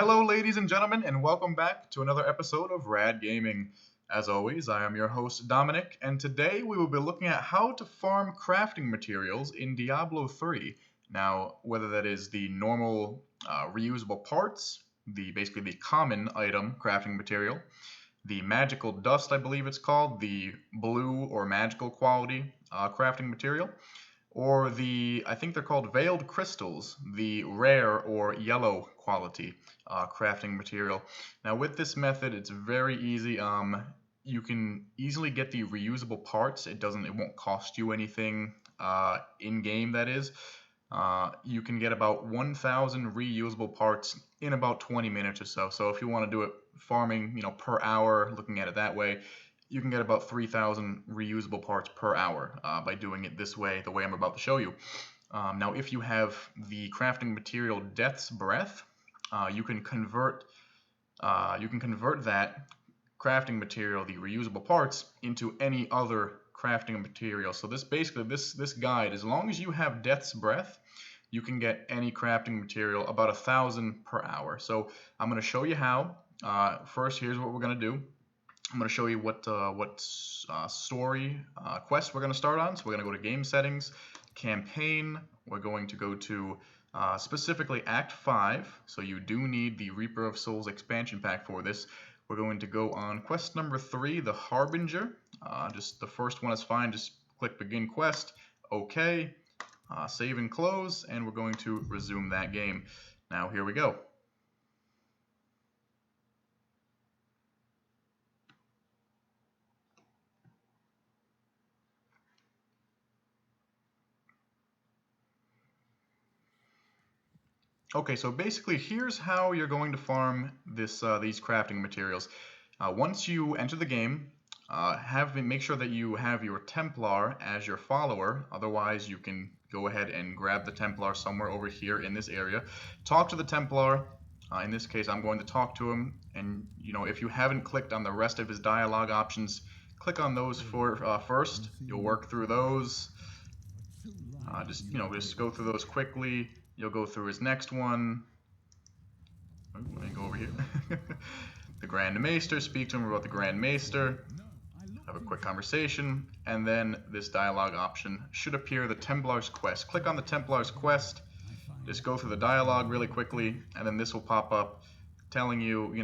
Hello, ladies and gentlemen, and welcome back to another episode of Rad Gaming. As always, I am your host, Dominic, and today we will be looking at how to farm crafting materials in Diablo 3. Now, whether that is the normal reusable parts, basically the common item crafting material, the magical dust, I believe it's called, the blue or magical quality crafting material, or I think they're called veiled crystals, the rare or yellow quality crafting material. Now with this method, it's very easy. You can easily get the reusable parts. It won't cost you anything in game, that is. You can get about 1,000 reusable parts in about 20 minutes or so. So if you want to do it farming, per hour, looking at it that way, you can get about 3,000 reusable parts per hour by doing it this way, the way I'm about to show you. Now, if you have the crafting material Death's Breath, you can convert that crafting material, the reusable parts, into any other crafting material. So this guide, as long as you have Death's Breath, you can get any crafting material about 1,000 per hour. So I'm going to show you how. First, here's what we're going to do. I'm going to show you what story quest we're going to start on. So we're going to go to Game Settings, Campaign. We're going to go to specifically Act 5. So you do need the Reaper of Souls expansion pack for this. We're going to go on quest number 3, the Harbinger. Just the first one is fine. Just click Begin Quest. OK. Save and close. And we're going to resume that game. Now here we go. Okay, so basically here's how you're going to farm these crafting materials. Once you enter the game, make sure that you have your Templar as your follower. Otherwise, you can go ahead and grab the Templar somewhere over here in this area. Talk to the Templar. In this case, I'm going to talk to him. And if you haven't clicked on the rest of his dialogue options, click on those first. You'll work through those. Just go through those quickly. You'll go through his next one. Let me go over here. The Grand Maester. Speak to him about the Grand Maester. Have a quick conversation. And then this dialogue option should appear, the Templar's Quest. Click on the Templar's Quest. Just go through the dialogue really quickly. And then this will pop up telling you,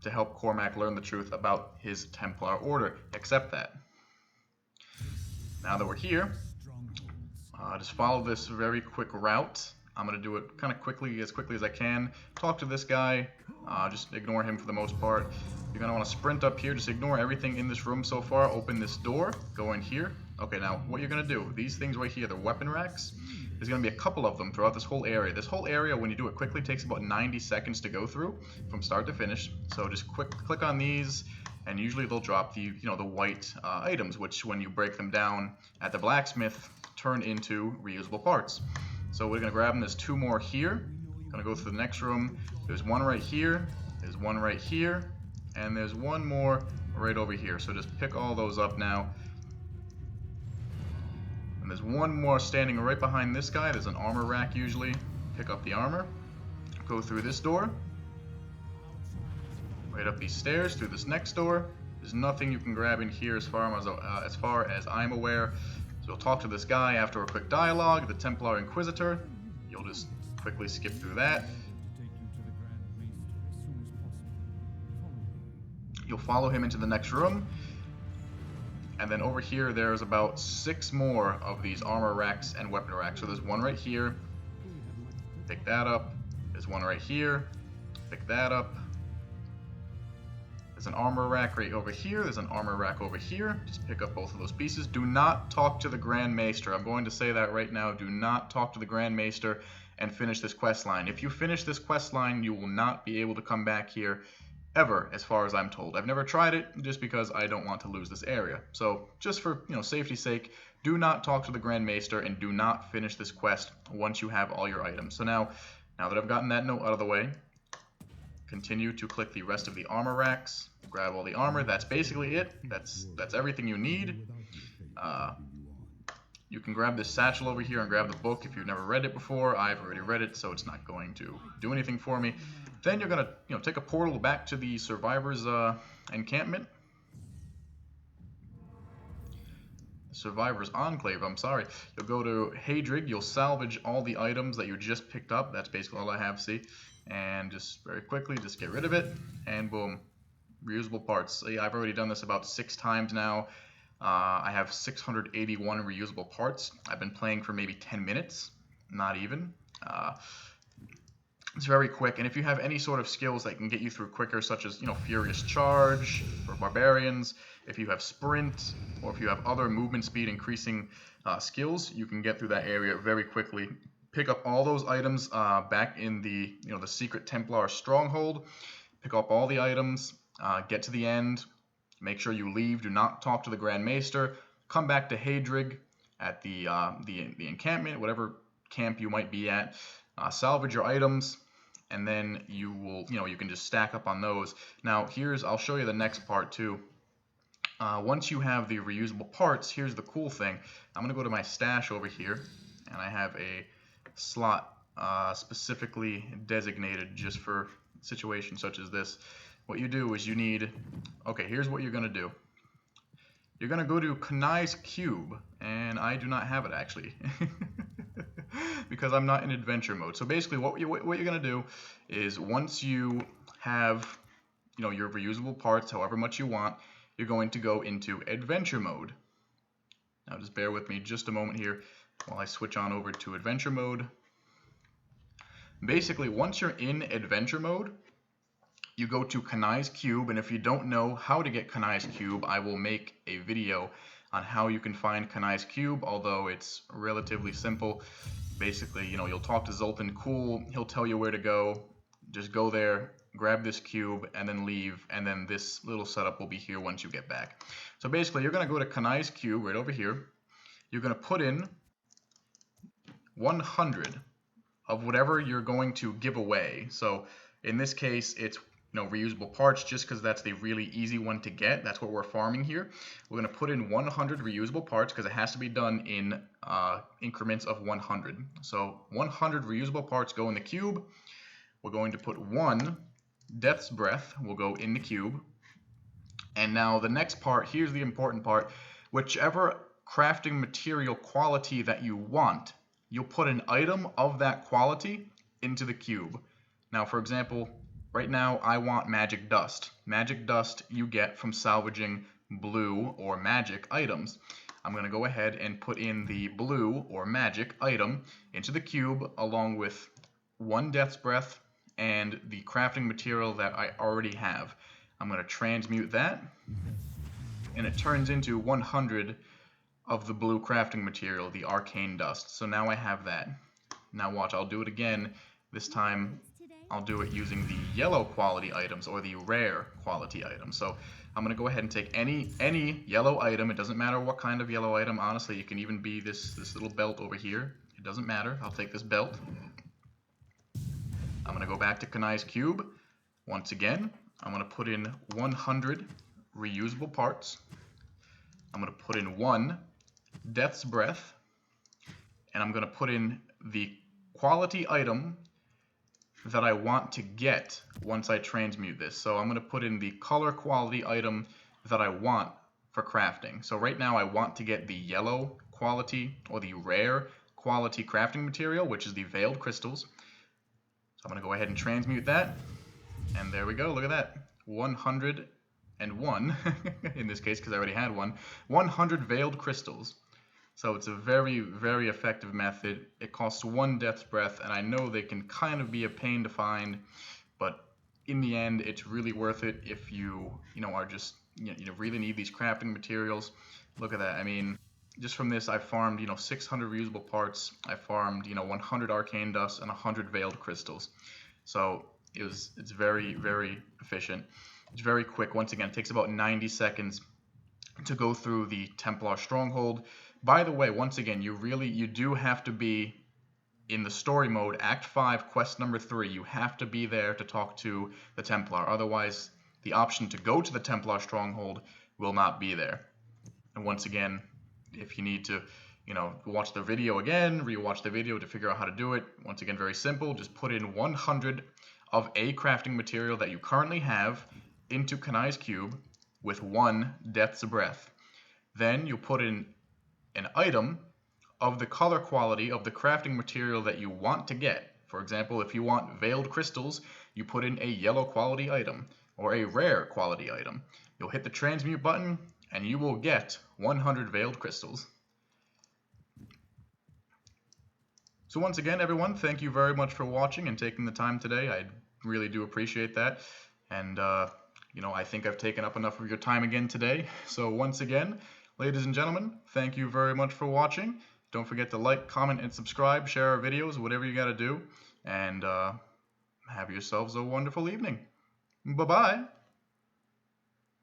to help Cormac learn the truth about his Templar Order. Accept that. Now that we're here, just follow this very quick route. I'm going to do it kind of quickly as I can. Talk to this guy. Just ignore him for the most part. You're going to want to sprint up here. Just ignore everything in this room so far. Open this door. Go in here. Okay, now what you're going to do, these things right here, the weapon racks, there's going to be a couple of them throughout this whole area. This whole area, when you do it quickly, takes about 90 seconds to go through from start to finish. So just click on these, and usually they'll drop the white items, which when you break them down at the blacksmith, turn into reusable parts. So we're going to grab them. There's 2 more here. Going to go through the next room. There's one right here. There's one right here. And there's one more right over here. So just pick all those up now. And there's one more standing right behind this guy. There's an armor rack usually. Pick up the armor. Go through this door. Right up these stairs. Through this next door. There's nothing you can grab in here as far as I'm aware. You'll talk to this guy after a quick dialogue, the Templar Inquisitor. You'll just quickly skip through that. You'll follow him into the next room. And then over here, there's about 6 more of these armor racks and weapon racks. So there's one right here. Pick that up. There's one right here. Pick that up. There's an armor rack right over here. There's an armor rack over here. Just pick up both of those pieces. Do not talk to the Grand Maester. I'm going to say that right now. Do not talk to the Grand Maester and finish this quest line. If you finish this quest line, you will not be able to come back here ever, as far as I'm told. I've never tried it just because I don't want to lose this area. So just for safety's sake, do not talk to the Grand Maester and do not finish this quest once you have all your items. So now that I've gotten that note out of the way, continue to click the rest of the armor racks, grab all the armor. That's basically it. That's everything you need. You can grab this satchel over here and grab the book if you've never read it before. I've already read it, so it's not going to do anything for me. Then you're gonna, take a portal back to the survivors' encampment. Survivor's Enclave, I'm sorry. You'll go to Hadrig, you'll salvage all the items that you just picked up. That's basically all I have, see? And just very quickly, just get rid of it, and boom. Reusable parts. See, I've already done this about 6 times now. I have 681 reusable parts. I've been playing for maybe 10 minutes, not even. It's very quick, and if you have any sort of skills that can get you through quicker, such as, Furious Charge for Barbarians, if you have Sprint, or if you have other movement speed increasing skills, you can get through that area very quickly. Pick up all those items back in the, the Secret Templar Stronghold. Pick up all the items, get to the end, make sure you leave, do not talk to the Grand Maester, come back to Hadrig at the encampment, whatever camp you might be at, salvage your items, and then you will, you can just stack up on those. Now, I'll show you the next part too. Once you have the reusable parts, here's the cool thing. I'm going to go to my stash over here, and I have a slot specifically designated just for situations such as this. What you do is here's what you're going to do. You're going to go to Kanai's cube, and I do not have it actually. Because I'm not in adventure mode. So basically what you're going to do is once you have your reusable parts, however much you want, you're going to go into adventure mode. Now just bear with me just a moment here while I switch on over to adventure mode. Basically, once you're in adventure mode, you go to Kanai's cube, and if you don't know how to get Kanai's cube, I will make a video on how you can find Kanai's cube, although it's relatively simple. Basically, you'll talk to Zoltan Cool, he'll tell you where to go. Just go there, grab this cube, and then leave, and then this little setup will be here once you get back. So basically, you're going to go to Kanai's cube right over here. You're going to put in 100 of whatever you're going to give away. So in this case, it's reusable parts, just because that's the really easy one to get. That's what we're farming here. We're going to put in 100 reusable parts because it has to be done in increments of 100. So 100 reusable parts go in the cube. We're going to put 1 Death's Breath will go in the cube. And now the next part, here's the important part. Whichever crafting material quality that you want, you'll put an item of that quality into the cube. Now, for example, right now I want Magic Dust. Magic Dust you get from salvaging blue or magic items. I'm going to go ahead and put in the blue or magic item into the cube along with 1 Death's Breath and the crafting material that I already have. I'm going to transmute that, and it turns into 100 of the blue crafting material, the Arcane Dust. So now I have that. Now watch, I'll do it again. This time I'll do it using the yellow quality items or the rare quality items. So I'm going to go ahead and take any yellow item. It doesn't matter what kind of yellow item. Honestly, it can even be this little belt over here. It doesn't matter. I'll take this belt. I'm going to go back to Kanai's cube. Once again, I'm going to put in 100 reusable parts. I'm going to put in 1 Death's Breath. And I'm going to put in the quality item that I want to get once I transmute this. So I'm going to put in the color quality item that I want for crafting. So right now I want to get the yellow quality or the rare quality crafting material, which is the Veiled Crystals. So I'm going to go ahead and transmute that. And there we go. Look at that. 101 in this case, because I already had one. 100 Veiled Crystals. So it's a very, very effective method. It costs 1 Death's Breath, and I know they can kind of be a pain to find, but in the end, it's really worth it if you are just, really need these crafting materials. Look at that. I mean, just from this, I farmed, 600 reusable parts. I farmed, 100 Arcane Dust and 100 Veiled Crystals. So it's very, very efficient. It's very quick. Once again, it takes about 90 seconds to go through the Templar Stronghold. By the way, once again, you do have to be in the story mode, Act 5, quest number 3. You have to be there to talk to the Templar. Otherwise, the option to go to the Templar Stronghold will not be there. And once again, if you need to, watch the video again, rewatch the video to figure out how to do it, once again, very simple. Just put in 100 of a crafting material that you currently have into Kanai's cube with 1 Death's Breath. Then you'll put in an item of the color quality of the crafting material that you want to get. For example, if you want veiled crystals, you put in a yellow quality item or a rare quality item. You'll hit the transmute button and you will get 100 veiled crystals. So once again, everyone, thank you very much for watching and taking the time today. I really do appreciate that. And, I think I've taken up enough of your time again today. So once again, ladies and gentlemen, thank you very much for watching. Don't forget to like, comment, and subscribe, share our videos, whatever you got to do. And have yourselves a wonderful evening. Bye-bye.